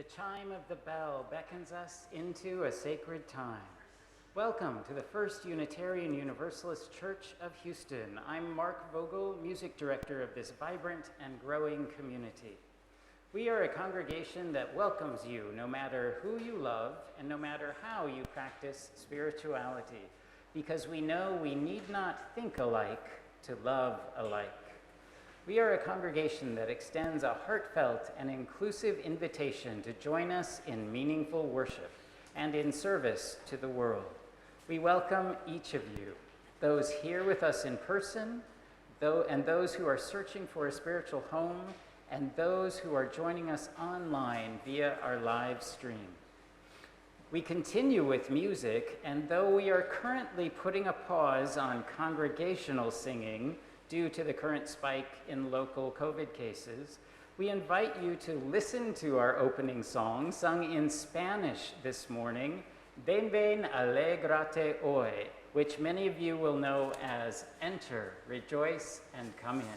The chime of the bell beckons us into a sacred time. Welcome to the First Unitarian Universalist Church of Houston. I'm Mark Vogel, music director of this vibrant and growing community. We are a congregation that welcomes you no matter who you love and no matter how you practice spirituality, because we know we need not think alike to love alike. We are a congregation that extends a heartfelt and inclusive invitation to join us in meaningful worship and in service to the world. We welcome each of you, those here with us in person, and those who are searching for a spiritual home, and those who are joining us online via our live stream. We continue with music, and though we are currently putting a pause on congregational singing due to the current spike in local COVID cases, we invite you to listen to our opening song, sung in Spanish this morning, Ven, ven, alegrate hoy, which many of you will know as Enter, Rejoice, and Come In.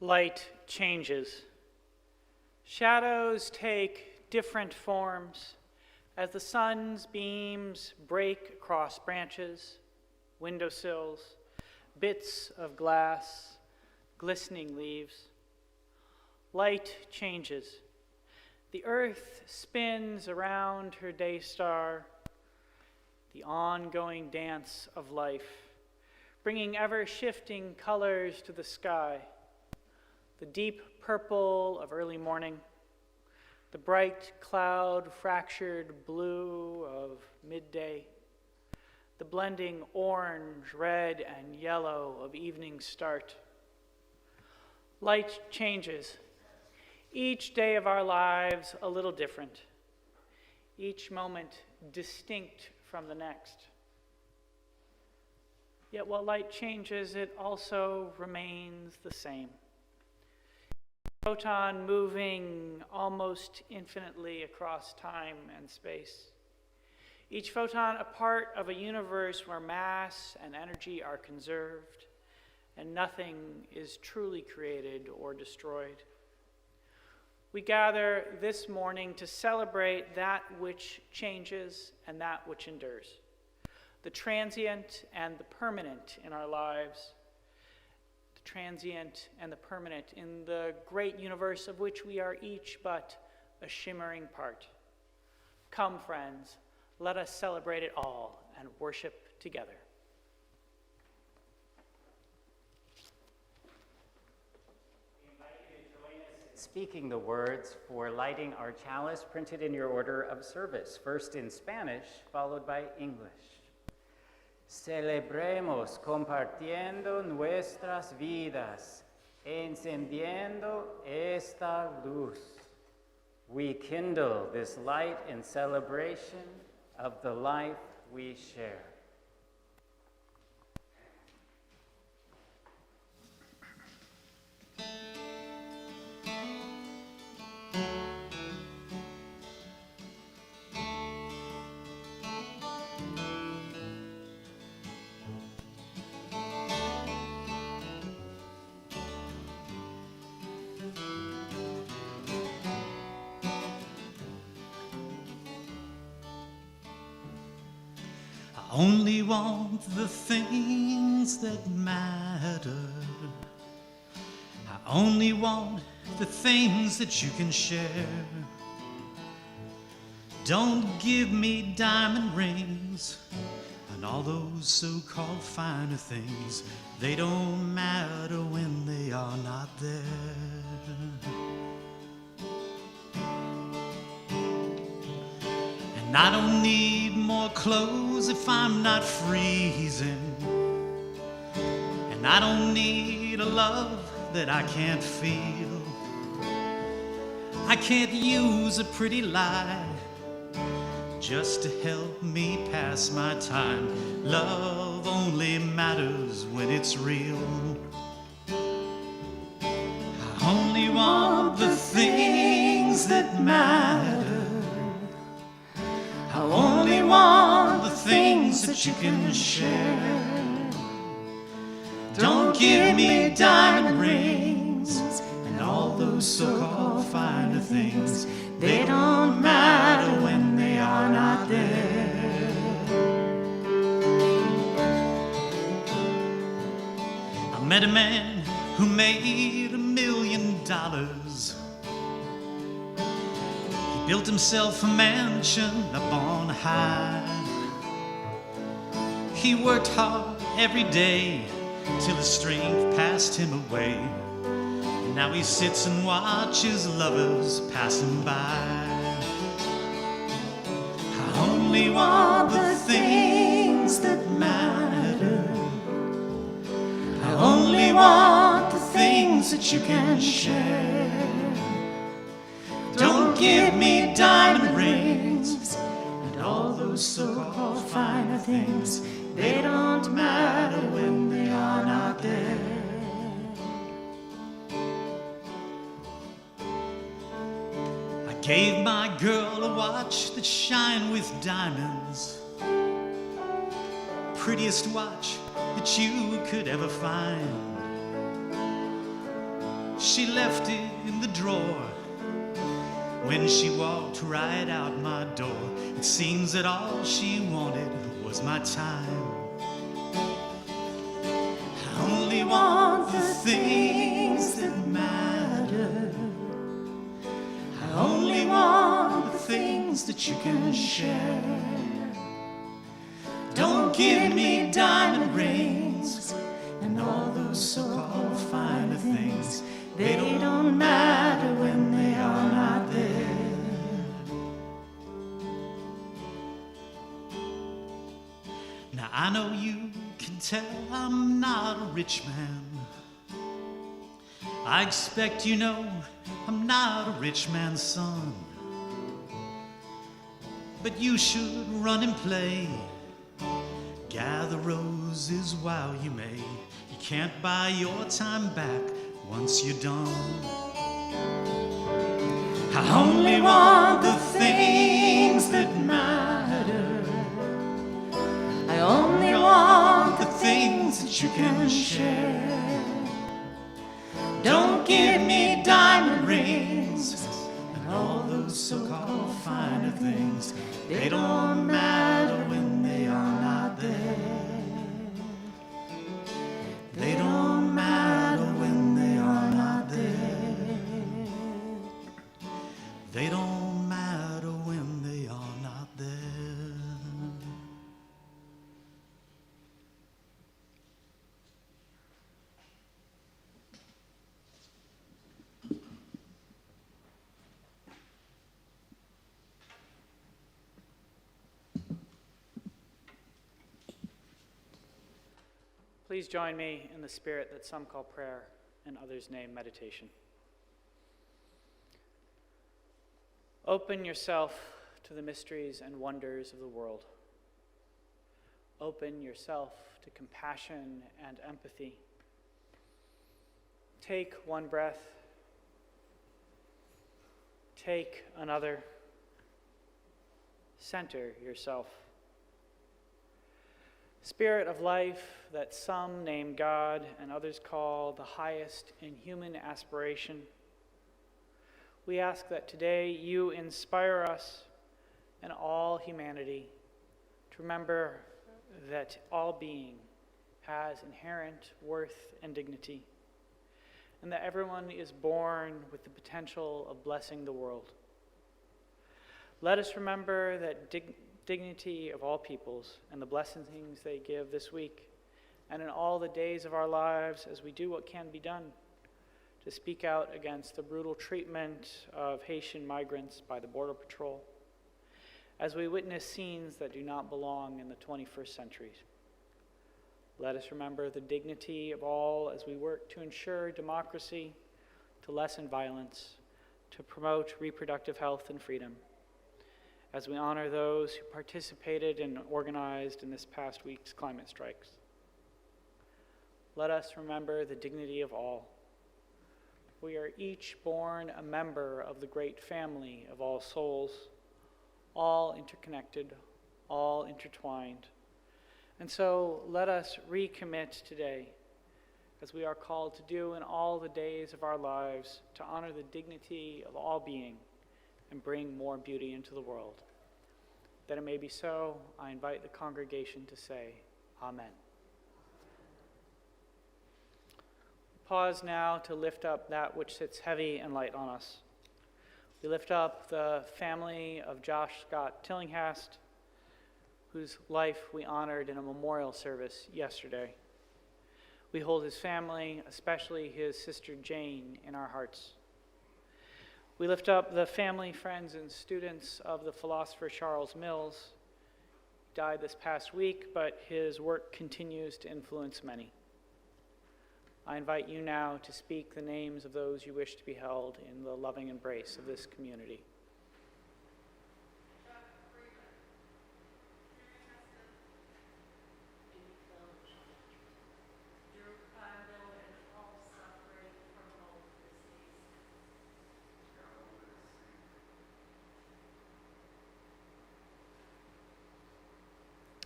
Light changes. Shadows take different forms as the sun's beams break across branches, windowsills, bits of glass, glistening leaves. Light changes. The earth spins around her day star, the ongoing dance of life, bringing ever-shifting colors to the sky. The deep purple of early morning, the bright cloud-fractured blue of midday, the blending orange, red, and yellow of evening start. Light changes. Each day of our lives a little different, each moment distinct from the next. Yet while light changes, it also remains the same. Photon moving almost infinitely across time and space. Each photon a part of a universe where mass and energy are conserved and nothing is truly created or destroyed. We gather this morning to celebrate that which changes and that which endures, the transient and the permanent in our lives, transient and the permanent in the great universe of which we are each but a shimmering part. Come, friends, let us celebrate it all and worship together. We invite you to join us in speaking the words for lighting our chalice printed in your order of service, first in Spanish, followed by English. Celebremos compartiendo nuestras vidas Encendiendo esta luz, we kindle this light in celebration of the life we share. I only want the things that matter. I only want the things that you can share. Don't give me diamond rings and all those so-called finer things. They don't matter when they are not there. And I don't need more clothes if I'm not freezing. And I don't need a love that I can't feel. I can't use a pretty lie just to help me pass my time. Love only matters when it's real. I only want the things that matter. I only want the things that you can share. Don't give me diamond rings and all those so-called finer things. They don't matter when they are not there. I met a man who made $1 million. He built himself a mansion up on high. He worked hard every day till his strength passed him away. Now he sits and watches lovers passing by. I only want the things that matter. I only want the things that you can share. Don't give me diamond rings and all those so-called finer things. They don't matter when they are not there. I gave my girl a watch that shined with diamonds, prettiest watch that you could ever find. She left it in the drawer when she walked right out my door. It seems that all she wanted was my time. I only want the things that matter. I only want the things that you can share. Don't give me diamond rings and all those so-called finer things. They don't matter when they are not there. Now I know you can tell I'm not a rich man. I expect you know I'm not a rich man's son. But you should run and play, gather roses while you may. You can't buy your time back once you're done. I only want the things that matter. I only want the things that you can share. Don't give me diamond rings and all those so-called finer things. They don't matter when they are not there. They don't matter when they are not there. They don't matter when they are not there. Please join me in the spirit that some call prayer in others' name meditation. Open yourself to the mysteries and wonders of the world. Open yourself to compassion and empathy. Take one breath. Take another. Center yourself. Spirit of life that some name God and others call the highest in human aspiration, we ask that today you inspire us and all humanity to remember that all being has inherent worth and dignity, and that everyone is born with the potential of blessing the world. Let us remember that dignity of all peoples and the blessings they give this week and in all the days of our lives as we do what can be done to speak out against the brutal treatment of Haitian migrants by the Border Patrol, as we witness scenes that do not belong in the 21st century. Let us remember the dignity of all as we work to ensure democracy, to lessen violence, to promote reproductive health and freedom, as we honor those who participated and organized in this past week's climate strikes. Let us remember the dignity of all. We are each born a member of the great family of all souls, all interconnected, all intertwined. And so let us recommit today, as we are called to do in all the days of our lives, to honor the dignity of all being and bring more beauty into the world. That it may be so, I invite the congregation to say, Amen. Pause now to lift up that which sits heavy and light on us. We lift up the family of Josh Scott Tillinghast, whose life we honored in a memorial service yesterday. We hold his family, especially his sister Jane, in our hearts. We lift up the family, friends, and students of the philosopher Charles Mills. He died this past week, but his work continues to influence many. I invite you now to speak the names of those you wish to be held in the loving embrace of this community.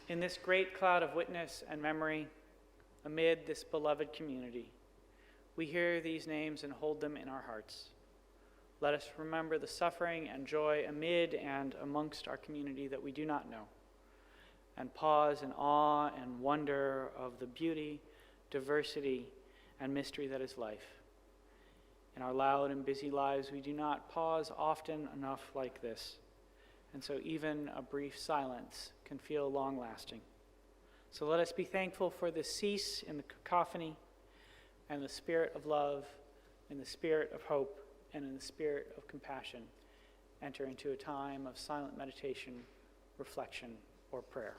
In this great cloud of witness and memory, amid this beloved community, we hear these names and hold them in our hearts. Let us remember the suffering and joy amid and amongst our community that we do not know, and pause in awe and wonder of the beauty, diversity, and mystery that is life. In our loud and busy lives, we do not pause often enough like this, and so even a brief silence can feel long-lasting. So let us be thankful for the cease in the cacophony and the spirit of love, in the spirit of hope, and in the spirit of compassion. Enter into a time of silent meditation, reflection, or prayer.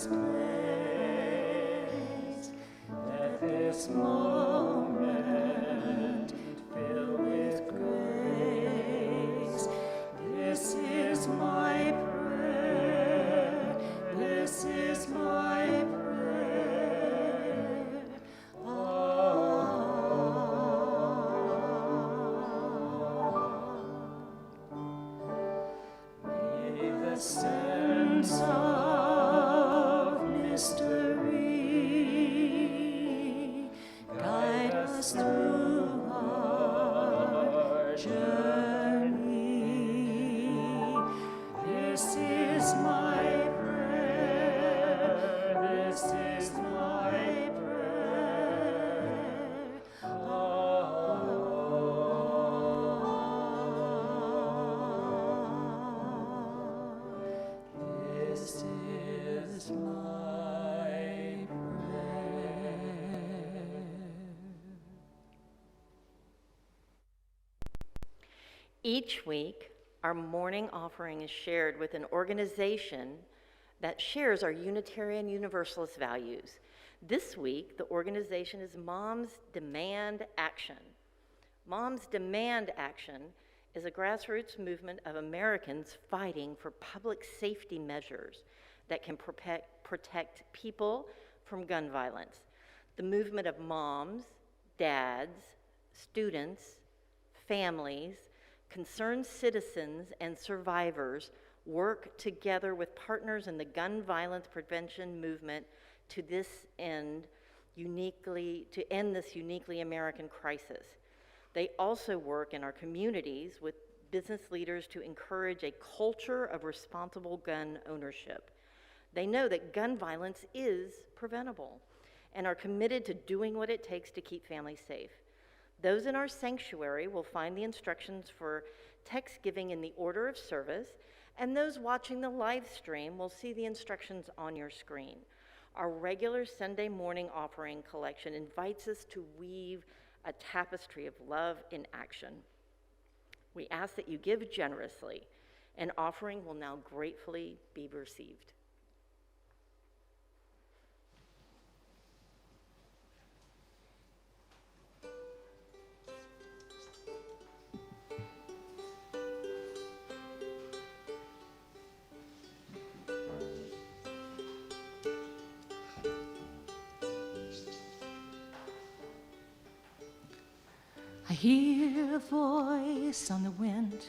this place. Let this moment fill with grace. This is my prayer. This is my prayer. May the sense of mystery guide us through our journey. This is my prayer. This is my prayer. This is my prayer. Each week, our morning offering is shared with an organization that shares our Unitarian Universalist values. This week, the organization is Moms Demand Action. Moms Demand Action is a grassroots movement of Americans fighting for public safety measures that can protect people from gun violence. The movement of moms, dads, students, families, concerned citizens, and survivors work together with partners in the gun violence prevention movement to end this uniquely American crisis. They also work in our communities with business leaders to encourage a culture of responsible gun ownership. They know that gun violence is preventable and are committed to doing what it takes to keep families safe. Those in our sanctuary will find the instructions for text giving in the order of service, and those watching the live stream will see the instructions on your screen. Our regular Sunday morning offering collection invites us to weave a tapestry of love in action. We ask that you give generously. An offering will now gratefully be received. I hear a voice on the wind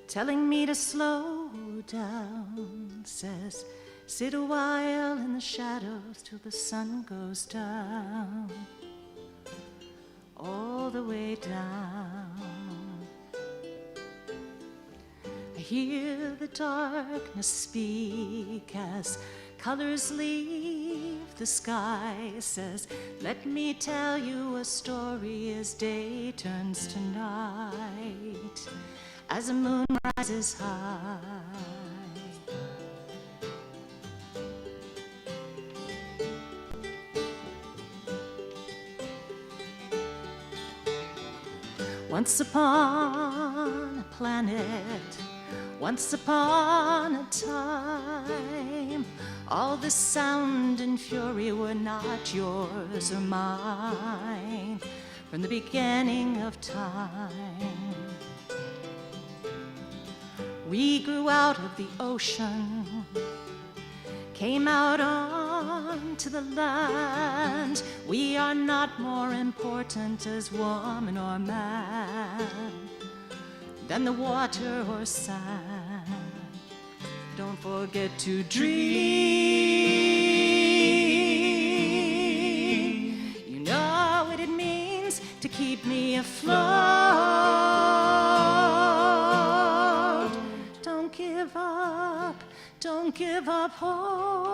telling me to slow down. Says, sit a while in the shadows till the sun goes down, all the way down. I hear the darkness speak as colors leave the sky. Says, let me tell you a story as day turns to night, as the moon rises high. Once upon a planet, once upon a time, all the sound and fury were not yours or mine. From the beginning of time, we grew out of the ocean, came out onto the land. We are not more important as woman or man than the water or sand. Don't forget to dream. You know what it means to keep me afloat. Don't give up, don't give up hope.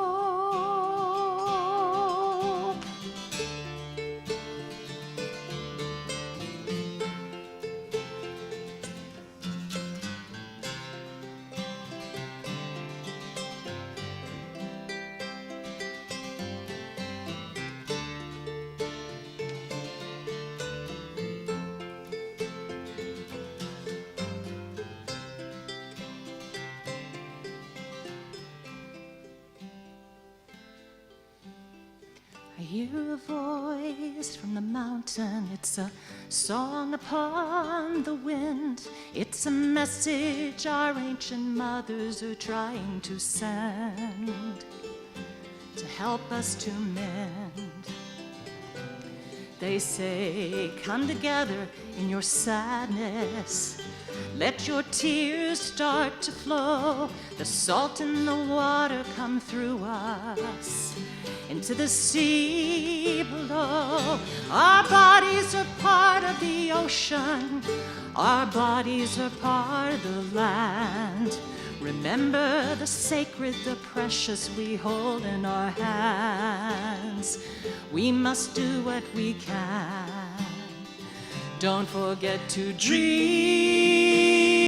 I hear a voice from the mountain. It's a song upon the wind. It's a message our ancient mothers are trying to send to help us to mend. They say, come together in your sadness. Let your tears start to flow. The salt in the water come through us into the sea below. Our bodies are part of the ocean. Our bodies are part of the land. Remember the sacred, the precious we hold in our hands. We must do what we can. Don't forget to dream.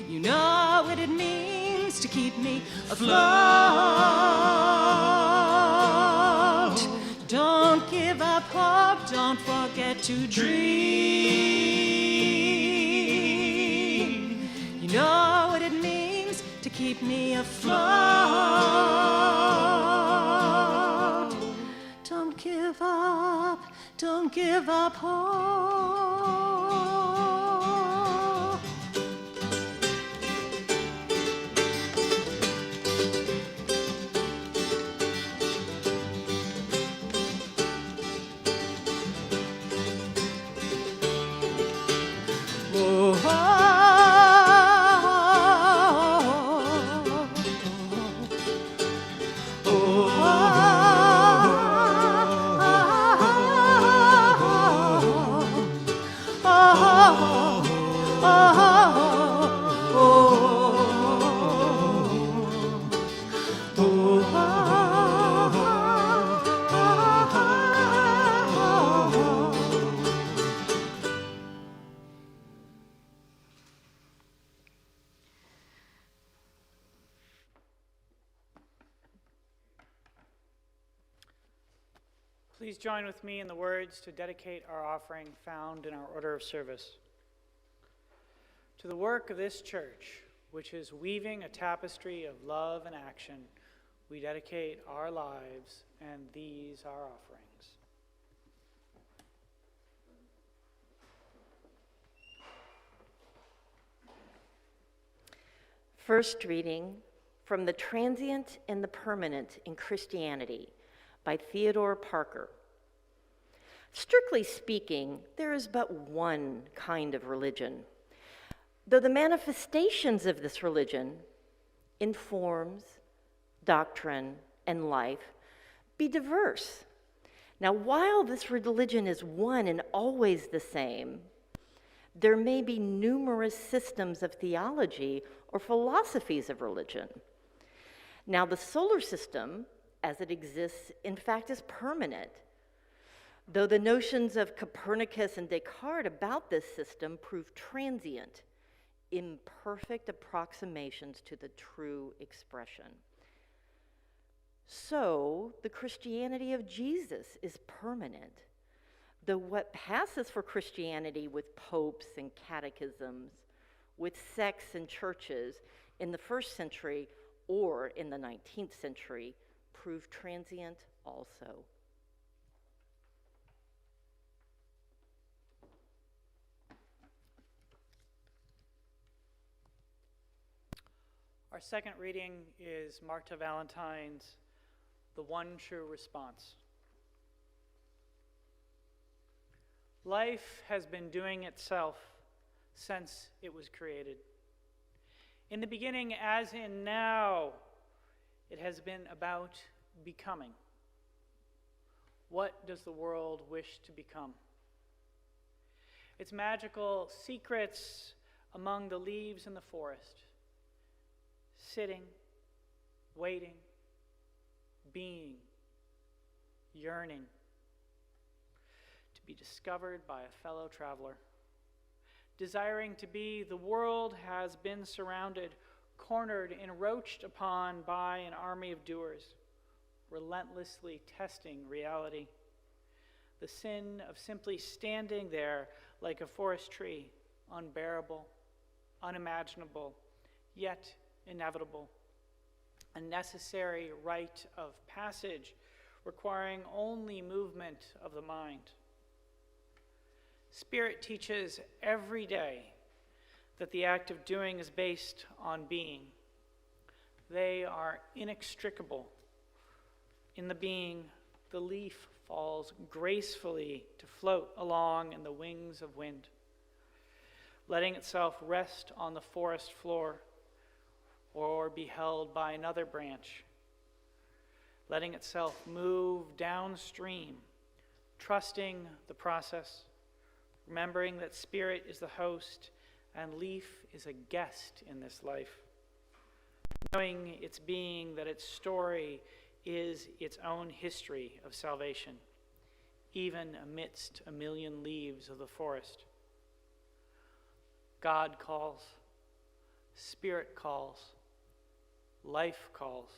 You know what it means to keep me afloat. Don't give up hope. Don't forget to dream. You know what it means to keep me afloat. Don't give up. Don't give up hope. Please join with me in the words to dedicate our offering found in our order of service. To the work of this church, which is weaving a tapestry of love and action, we dedicate our lives and these our offerings. First reading from The Transient and the Permanent in Christianity by Theodore Parker. Strictly speaking, there is but one kind of religion, though the manifestations of this religion in forms, doctrine, and life be diverse. Now, while this religion is one and always the same, there may be numerous systems of theology or philosophies of religion. Now, the solar system, as it exists, in fact, is permanent, though the notions of Copernicus and Descartes about this system prove transient, imperfect approximations to the true expression. So, the Christianity of Jesus is permanent, though what passes for Christianity with popes and catechisms, with sects and churches in the first century or in the 19th century proved transient also. Our second reading is Marta Valentine's The One True Response. Life has been doing itself since it was created. In the beginning, as in now, it has been about becoming. What does the world wish to become? Its magical secrets among the leaves in the forest, sitting, waiting, being, yearning, to be discovered by a fellow traveler. Desiring to be, the world has been surrounded, cornered, encroached upon by an army of doers, relentlessly testing reality. The sin of simply standing there like a forest tree, unbearable, unimaginable, yet inevitable. a necessary rite of passage requiring only movement of the mind. Spirit teaches every day that the act of doing is based on being. They are inextricable. In the being, the leaf falls gracefully to float along in the wings of wind, letting itself rest on the forest floor or be held by another branch, letting itself move downstream, trusting the process, remembering that spirit is the host and leaf is a guest in this life, knowing its being that its story is its own history of salvation, even amidst a million leaves of the forest. God calls, Spirit calls, life calls,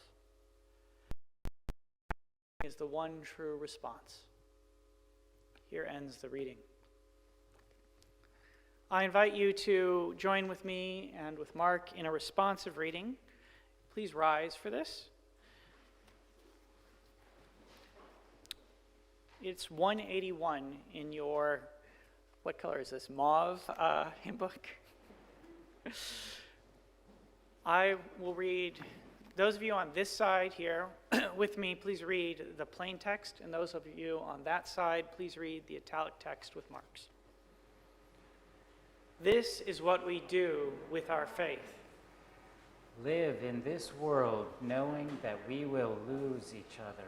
is the one true response. Here ends the reading. I invite you to join with me and with Mark in a responsive reading. Please rise for this. It's 181 in your, what color is this, mauve hymn book? I will read, those of you on this side here with me, please read the plain text, and those of you on that side, please read the italic text with marks. This is what we do with our faith. Live in this world knowing that we will lose each other.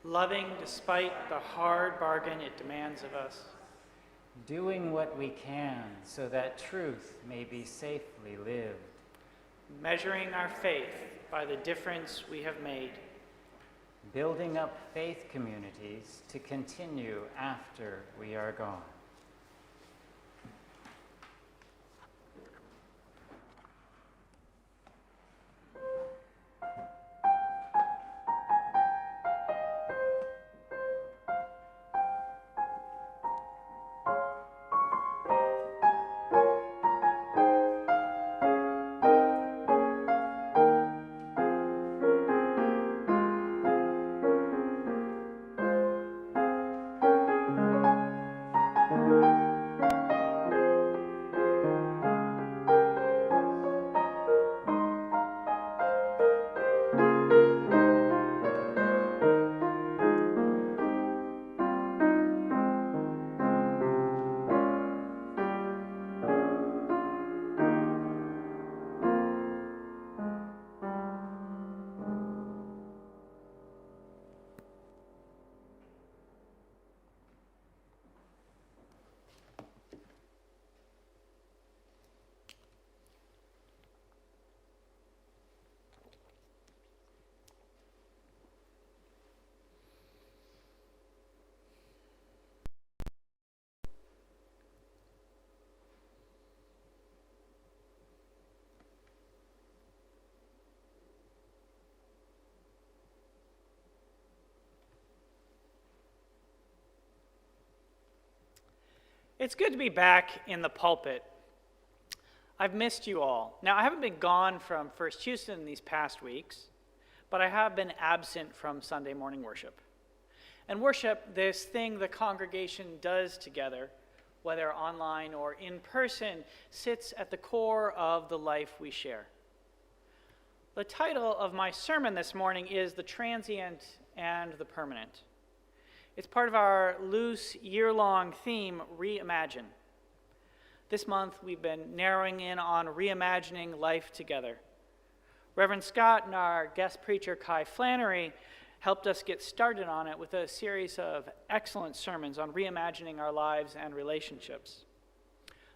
Loving despite the hard bargain it demands of us. Doing what we can so that truth may be safely lived. Measuring our faith by the difference we have made. Building up faith communities to continue after we are gone. It's good to be back in the pulpit. I've missed you all. Now, I haven't been gone from First Houston these past weeks, but I have been absent from Sunday morning worship. And worship, this thing the congregation does together, whether online or in person, sits at the core of the life we share. The title of my sermon this morning is The Transient and the Permanent. It's part of our loose year-long theme, Reimagine. This month, we've been narrowing in on reimagining life together. Reverend Scott and our guest preacher, Kai Flannery, helped us get started on it with a series of excellent sermons on reimagining our lives and relationships.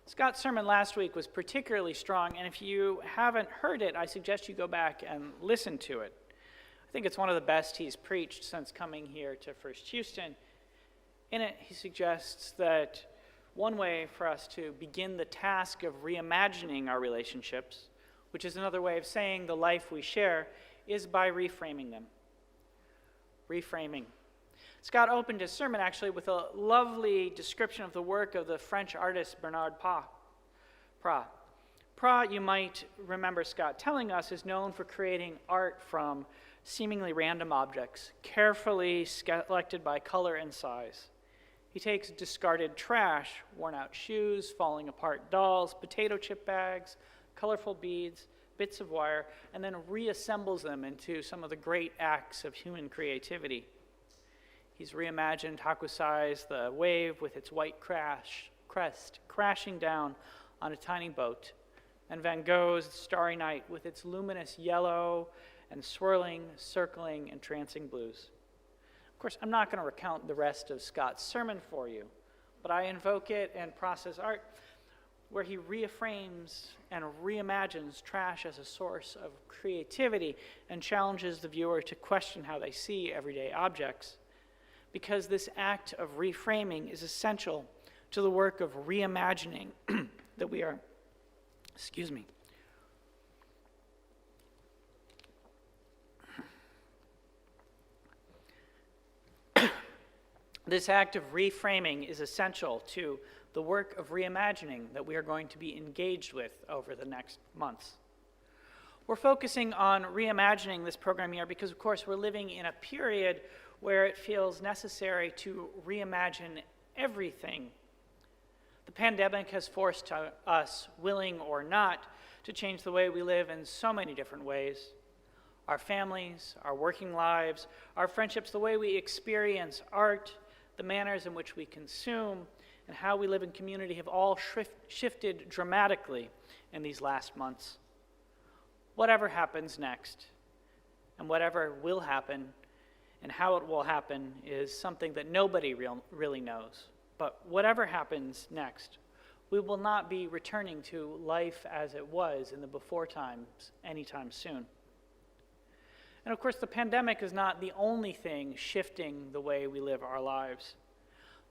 Scott's sermon last week was particularly strong, and if you haven't heard it, I suggest you go back and listen to it. I think it's one of the best he's preached since coming here to First Houston. In it, he suggests that one way for us to begin the task of reimagining our relationships, which is another way of saying the life we share, is by reframing them. Reframing. Scott opened his sermon actually with a lovely description of the work of the French artist Bernard Prat. Prat, you might remember Scott telling us, is known for creating art from seemingly random objects, carefully selected by color and size. He takes discarded trash, worn-out shoes, falling apart dolls, potato chip bags, colorful beads, bits of wire, and then reassembles them into some of the great acts of human creativity. He's reimagined Hakusai's The Wave with its white crest crashing down on a tiny boat, and Van Gogh's Starry Night with its luminous yellow and swirling, circling, and trancing blues. Of course, I'm not going to recount the rest of Scott's sermon for you, but I invoke it in Process Art, where he reframes and reimagines trash as a source of creativity and challenges the viewer to question how they see everyday objects. Because this act of reframing is essential to the work of reimagining that we are, This act of reframing is essential to the work of reimagining that we are going to be engaged with over the next months. We're focusing on reimagining this program year because, of course, we're living in a period where it feels necessary to reimagine everything. The pandemic has forced us, willing or not, to change the way we live in so many different ways. Our families, our working lives, our friendships, the way we experience art, the manners in which we consume, and how we live in community have all shifted dramatically in these last months. Whatever happens next, and whatever will happen, and how it will happen is something that nobody really knows. But whatever happens next, we will not be returning to life as it was in the before times anytime soon. And of course, the pandemic is not the only thing shifting the way we live our lives.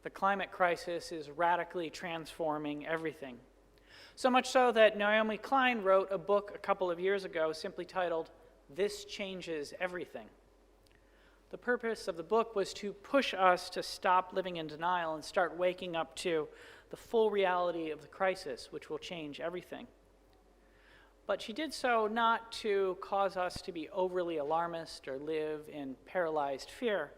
The climate crisis is radically transforming everything. So much so that Naomi Klein wrote a book a couple of years ago simply titled, "This Changes Everything." The purpose of the book was to push us to stop living in denial and start waking up to the full reality of the crisis, which will change everything. But she did so not to cause us to be overly alarmist or live in paralyzed fear,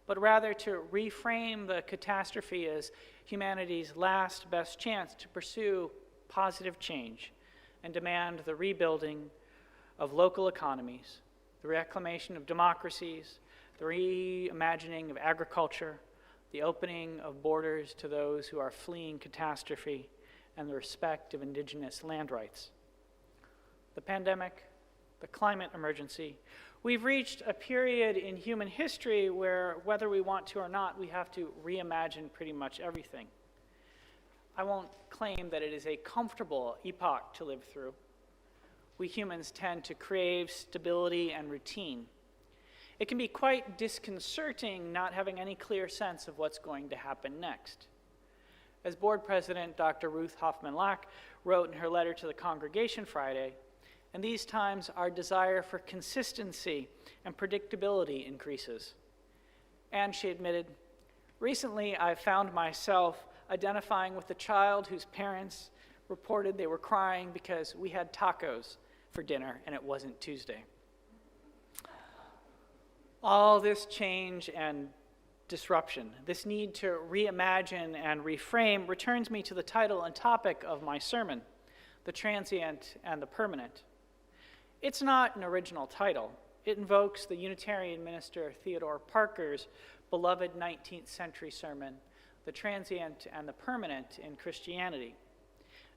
but rather to reframe the catastrophe as humanity's last best chance to pursue positive change and demand the rebuilding of local economies, the reclamation of democracies, the reimagining of agriculture, the opening of borders to those who are fleeing catastrophe, and the respect of indigenous land rights. The pandemic, the climate emergency, we've reached a period in human history where, whether we want to or not, we have to reimagine pretty much everything. I won't claim that it is a comfortable epoch to live through. We humans tend to crave stability and routine. It can be quite disconcerting not having any clear sense of what's going to happen next. As board president, Dr. Ruth Hoffman-Lack wrote in her letter to the congregation Friday, in these times, our desire for consistency and predictability increases. And she admitted, recently I found myself identifying with a child whose parents reported they were crying because we had tacos for dinner and it wasn't Tuesday. All this change and disruption, this need to reimagine and reframe, returns me to the title and topic of my sermon, The Transient and the Permanent. It's not an original title. It invokes the Unitarian minister Theodore Parker's beloved 19th century sermon, The Transient and the Permanent in Christianity.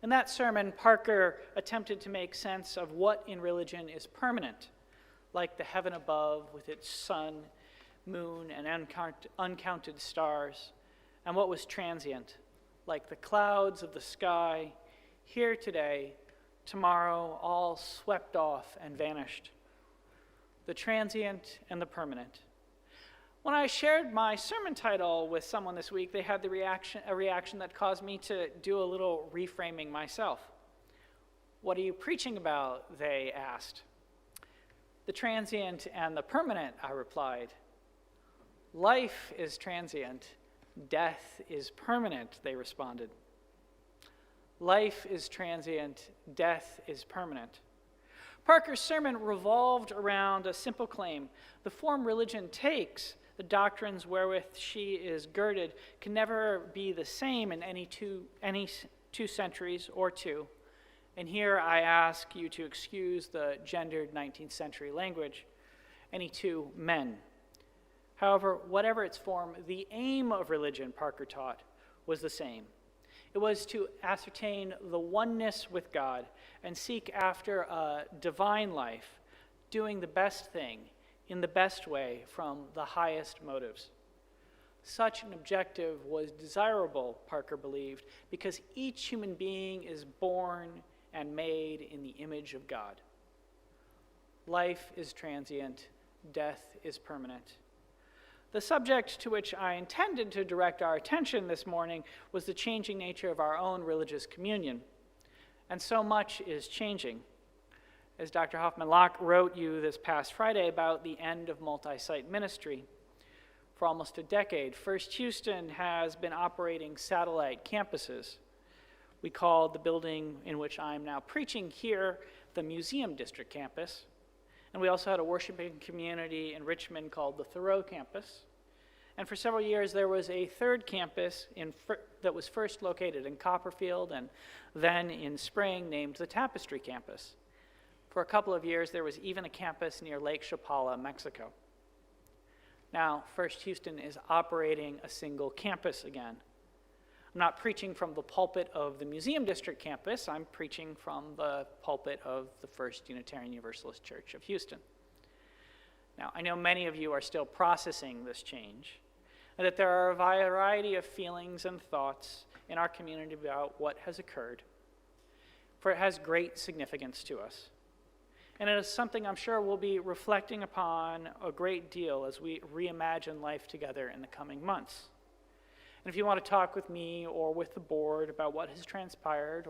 In that sermon, Parker attempted to make sense of what in religion is permanent, like the heaven above with its sun, moon, and uncounted stars, and what was transient, like the clouds of the sky, here today, tomorrow, all swept off and vanished. The transient and the permanent. When I shared my sermon title with someone this week, they had a reaction that caused me to do a little reframing myself. What are you preaching about? They asked. The transient and the permanent, I replied. Life is transient, death is permanent, they responded. Life is transient, death is permanent. Parker's sermon revolved around a simple claim: the form religion takes, the doctrines wherewith she is girded, can never be the same in any two centuries or two. And here I ask you to excuse the gendered 19th century language, any two men. However, whatever its form, the aim of religion, Parker taught, was the same. It was to ascertain the oneness with God and seek after a divine life, doing the best thing in the best way from the highest motives. Such an objective was desirable, Parker believed, because each human being is born and made in the image of God. Life is transient, death is permanent. The subject to which I intended to direct our attention this morning was the changing nature of our own religious communion. And so much is changing. As Dr. Hoffman-Locke wrote you this past Friday about the end of multi-site ministry. For almost a decade, First Houston has been operating satellite campuses. We called the building in which I'm now preaching here the Museum District campus. And we also had a worshiping community in Richmond called the Thoreau campus. And for several years, there was a third campus that was first located in Copperfield and then in Spring named the Tapestry campus. For a couple of years, there was even a campus near Lake Chapala, Mexico. Now, First Houston is operating a single campus again. I'm not preaching from the pulpit of the Museum District campus. I'm preaching from the pulpit of the First Unitarian Universalist Church of Houston. Now, I know many of you are still processing this change, and that there are a variety of feelings and thoughts in our community about what has occurred, for it has great significance to us. And it is something I'm sure we'll be reflecting upon a great deal as we reimagine life together in the coming months. And if you want to talk with me or with the board about what has transpired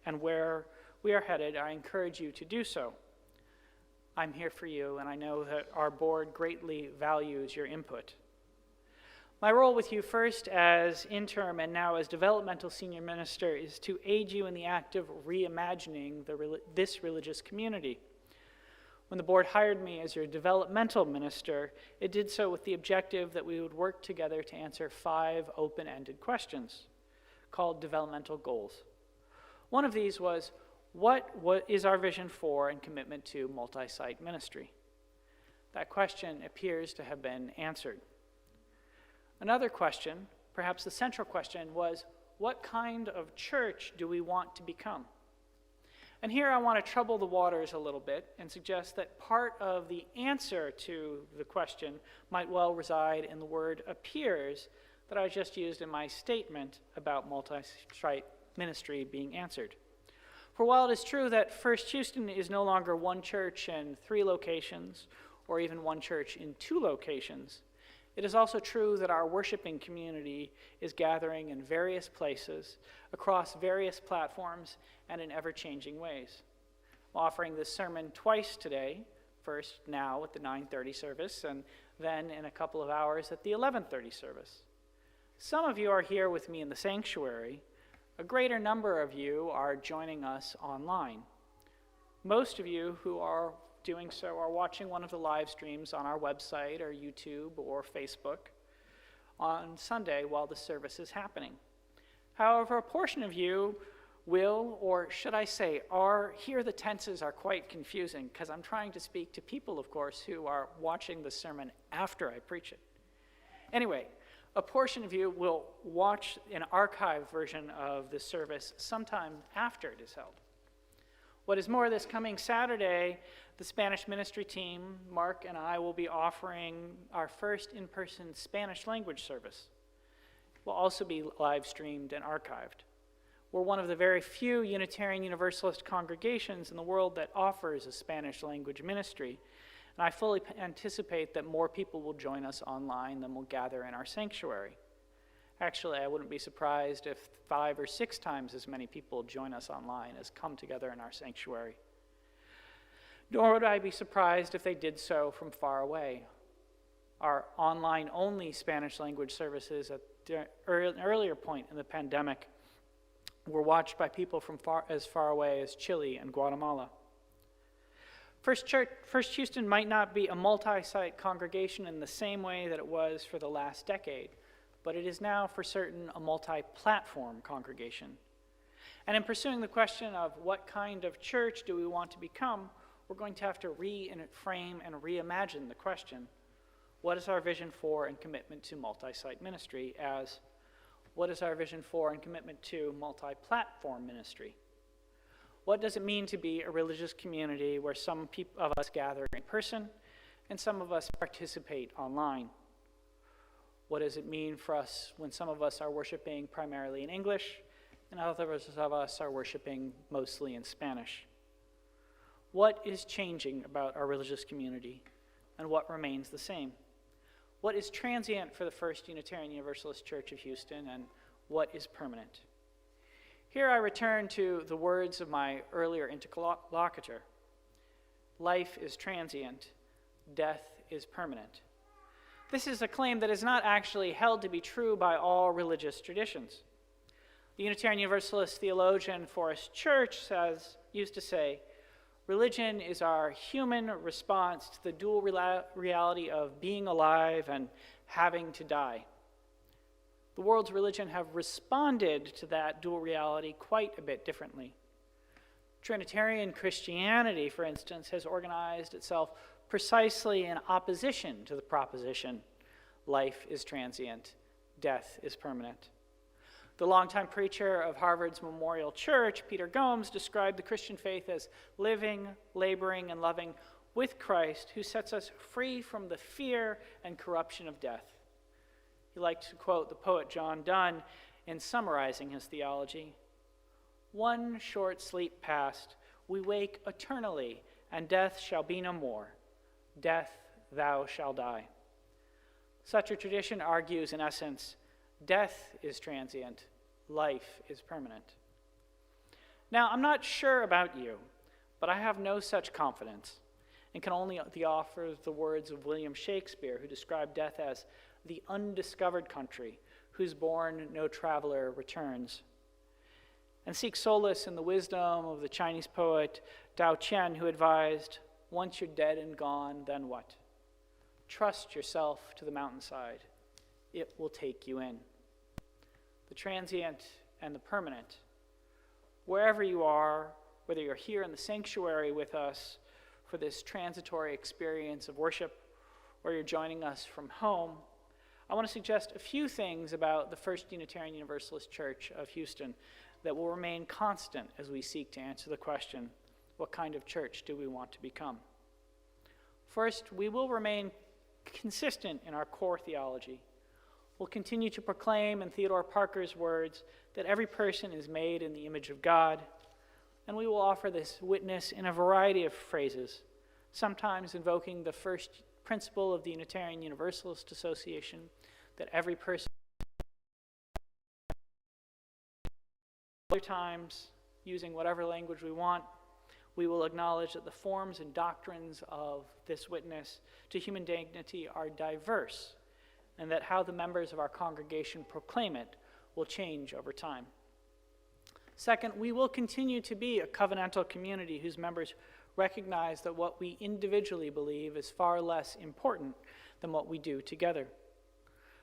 and where we are headed, I encourage you to do so. I'm here for you, and I know that our board greatly values your input. My role with you, first as interim and now as developmental senior minister, is to aid you in the act of reimagining this religious community. When the board hired me as your developmental minister, it did so with the objective that we would work together to answer 5 open-ended questions called developmental goals. One of these was, what is our vision for and commitment to multi-site ministry? That question appears to have been answered. Another question, perhaps the central question, was, what kind of church do we want to become? And here I want to trouble the waters a little bit and suggest that part of the answer to the question might well reside in the word appears that I just used in my statement about multi-site ministry being answered. For while it is true that First Houston is no longer one church in 3 locations, or even one church in 2 locations, it is also true that our worshiping community is gathering in various places, across various platforms, and in ever-changing ways. I'm offering this sermon twice today, first now at the 9:30 service, and then in a couple of hours at the 11:30 service. Some of you are here with me in the sanctuary. A greater number of you are joining us online. Most of you who are doing so are watching one of the live streams on our website or YouTube or Facebook on Sunday while the service is happening. However, a portion of you will, or should I say, are, here the tenses are quite confusing because I'm trying to speak to people, of course, who are watching the sermon after I preach it. Anyway, a portion of you will watch an archived version of the service sometime after it is held. What is more, this coming Saturday, the Spanish ministry team, Mark and I, will be offering our first in-person Spanish language service. It will also be live streamed and archived. We're one of the very few Unitarian Universalist congregations in the world that offers a Spanish language ministry, and I fully anticipate that more people will join us online than will gather in our sanctuary. Actually, I wouldn't be surprised if 5 or 6 times as many people join us online as come together in our sanctuary. Nor would I be surprised if they did so from far away. Our online-only Spanish language services at an earlier point in the pandemic We're watched by people from as far away as Chile and Guatemala. First Houston might not be a multi-site congregation in the same way that it was for the last decade, but it is now for certain a multi-platform congregation. And in pursuing the question of what kind of church do we want to become, we're going to have to reframe and reimagine the question, what is our vision for and commitment to multi-site ministry, as what is our vision for and commitment to multi-platform ministry? What does it mean to be a religious community where some of us gather in person and some of us participate online? What does it mean for us when some of us are worshiping primarily in English and others of us are worshiping mostly in Spanish? What is changing about our religious community and what remains the same? What is transient for the First Unitarian Universalist Church of Houston, and what is permanent? Here I return to the words of my earlier interlocutor. Life is transient, death is permanent. This is a claim that is not actually held to be true by all religious traditions. The Unitarian Universalist theologian Forrest Church used to say, religion is our human response to the dual reality of being alive and having to die. The world's religions have responded to that dual reality quite a bit differently. Trinitarian Christianity, for instance, has organized itself precisely in opposition to the proposition, life is transient, death is permanent. The longtime preacher of Harvard's Memorial Church, Peter Gomes, described the Christian faith as living, laboring, and loving with Christ, who sets us free from the fear and corruption of death. He liked to quote the poet John Donne in summarizing his theology. One short sleep past, we wake eternally, and death shall be no more. Death, thou shalt die. Such a tradition argues, in essence, death is transient, life is permanent. Now, I'm not sure about you, but I have no such confidence and can only offer the words of William Shakespeare, who described death as the undiscovered country, whose bourne no traveler returns, and seek solace in the wisdom of the Chinese poet Tao Qian, who advised, once you're dead and gone, then what? Trust yourself to the mountainside. It will take you in. The transient and the permanent. Wherever you are, whether you're here in the sanctuary with us for this transitory experience of worship, or you're joining us from home, I want to suggest a few things about the First Unitarian Universalist Church of Houston that will remain constant as we seek to answer the question, what kind of church do we want to become? First, we will remain consistent in our core theology. We'll continue to proclaim, in Theodore Parker's words, that every person is made in the image of God, and we will offer this witness in a variety of phrases, sometimes invoking the first principle of the Unitarian Universalist Association, that every person, other times, using whatever language we want, we will acknowledge that the forms and doctrines of this witness to human dignity are diverse, and that how the members of our congregation proclaim it will change over time. Second, we will continue to be a covenantal community whose members recognize that what we individually believe is far less important than what we do together.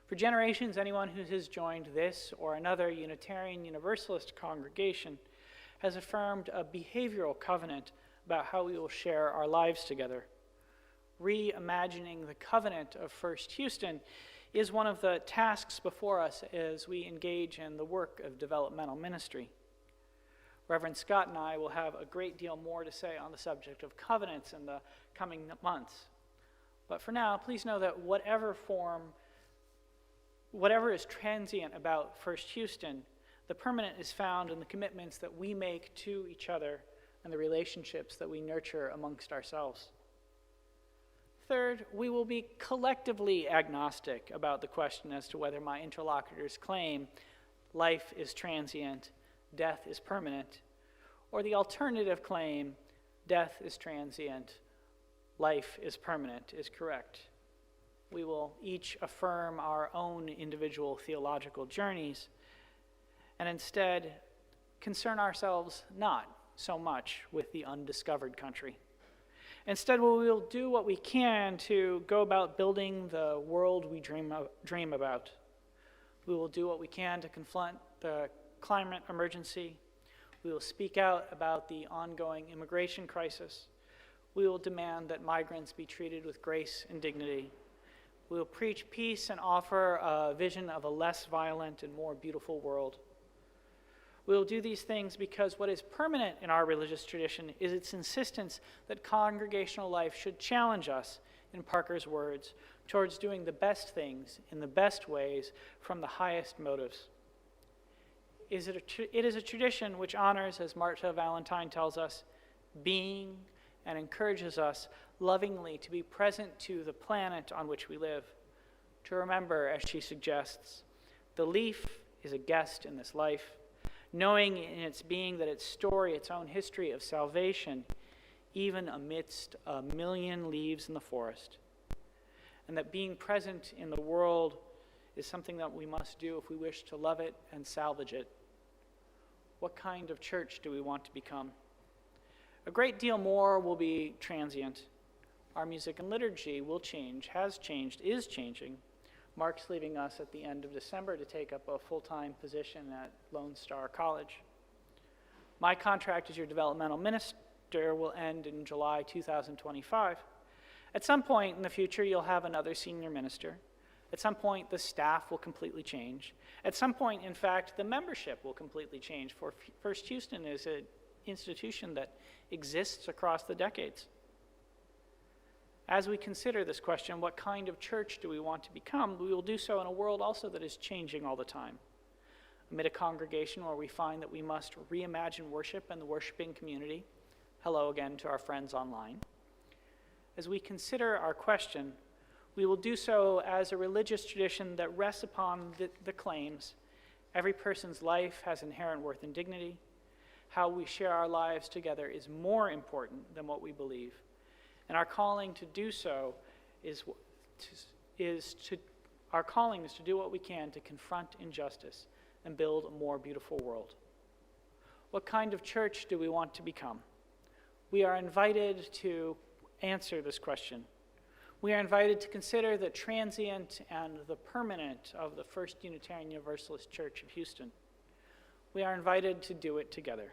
For generations, anyone who has joined this or another Unitarian Universalist congregation has affirmed a behavioral covenant about how we will share our lives together. Reimagining the covenant of First Houston is one of the tasks before us as we engage in the work of developmental ministry. Reverend Scott and I will have a great deal more to say on the subject of covenants in the coming months. But for now, please know that whatever is transient about First Houston, the permanent is found in the commitments that we make to each other and the relationships that we nurture amongst ourselves. Third, we will be collectively agnostic about the question as to whether my interlocutors claim life is transient, death is permanent, or the alternative claim, death is transient, life is permanent, is correct. We will each affirm our own individual theological journeys and instead concern ourselves not so much with the undiscovered country. Instead, we will do what we can to go about building the world we dream about. We will do what we can to confront the climate emergency. We will speak out about the ongoing immigration crisis. We will demand that migrants be treated with grace and dignity. We will preach peace and offer a vision of a less violent and more beautiful world. We will do these things because what is permanent in our religious tradition is its insistence that congregational life should challenge us, in Parker's words, towards doing the best things in the best ways from the highest motives. It is a tradition which honors, as Marta Valentine tells us, being, and encourages us lovingly to be present to the planet on which we live, to remember, as she suggests, the leaf is a guest in this life, knowing in its being that its story, its own history of salvation, even amidst a million leaves in the forest, and that being present in the world is something that we must do if we wish to love it and salvage it. What kind of church do we want to become? A great deal more will be transient. Our music and liturgy will change, has changed, is changing. Mark's leaving us at the end of December to take up a full-time position at Lone Star College. My contract as your developmental minister will end in July 2025. At some point in the future, you'll have another senior minister. At some point, the staff will completely change. At some point, in fact, the membership will completely change, for First Houston is an institution that exists across the decades. As we consider this question, what kind of church do we want to become, we will do so in a world also that is changing all the time. Amid a congregation where we find that we must reimagine worship and the worshiping community. Hello again to our friends online. As we consider our question, we will do so as a religious tradition that rests upon the claims, every person's life has inherent worth and dignity. How we share our lives together is more important than what we believe. And our calling to do so is to do what we can to confront injustice and build a more beautiful world. What kind of church do we want to become? We are invited to answer this question. We are invited to consider the transient and the permanent of the First Unitarian Universalist Church of Houston. We are invited to do it together.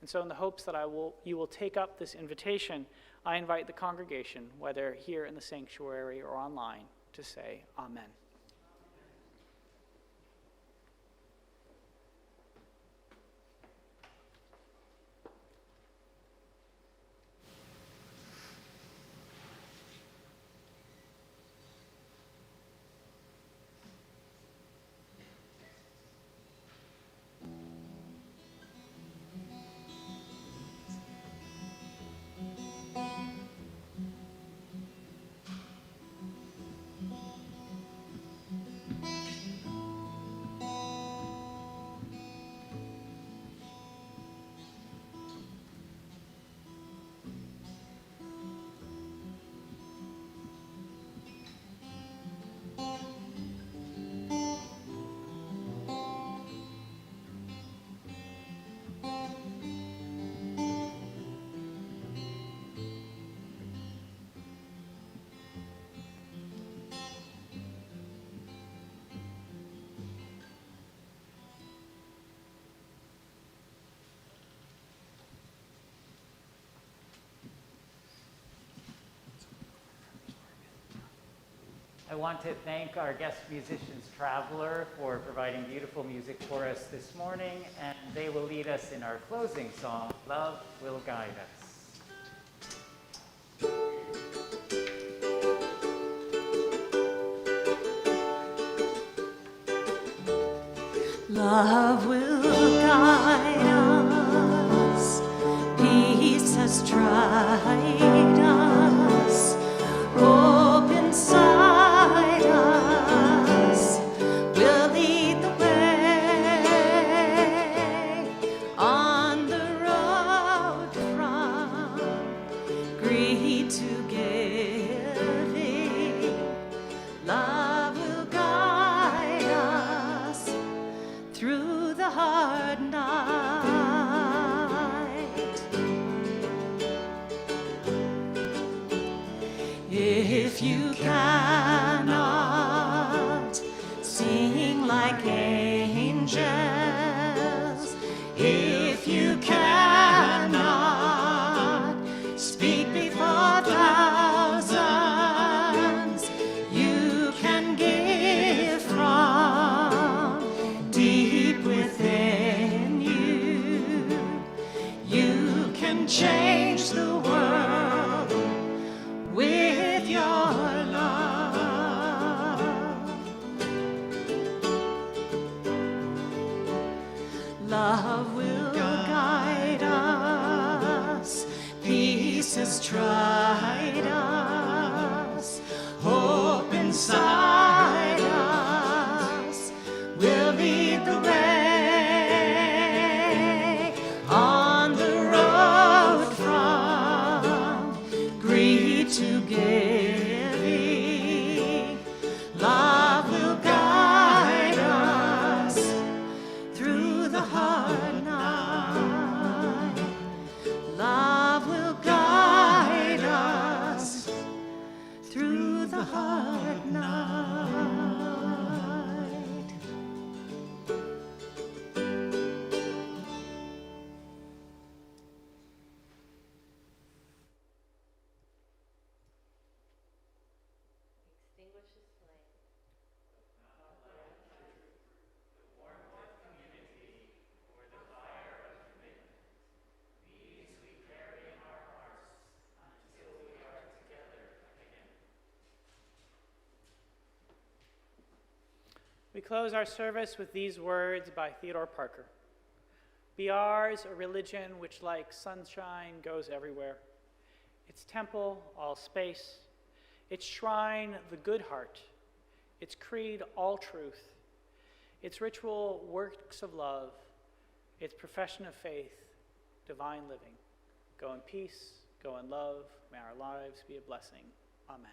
And so in the hopes that you will take up this invitation, I invite the congregation, whether here in the sanctuary or online, to say Amen. I want to thank our guest musicians, Traveler, for providing beautiful music for us this morning, and they will lead us in our closing song, Love Will Guide Us. Love will guide us, peace has tried us, hope inside us will lead the way on the road from greed to giving. Love will guide us through the hard night. If you cannot sing like angels, if you cannot speak before thousands, you can give from deep within you. You can change the world with your love. Love will guide us, peace has tried us, hope inside us will lead the way on the road from greed to giving. Love will guide us through the hard night. Love will guide us through the hard night. We close our service with these words by Theodore Parker. Be ours a religion which like sunshine goes everywhere. Its temple, all space. Its shrine, the good heart. Its creed, all truth. Its ritual, works of love. Its profession of faith, divine living. Go in peace, go in love. May our lives be a blessing. Amen.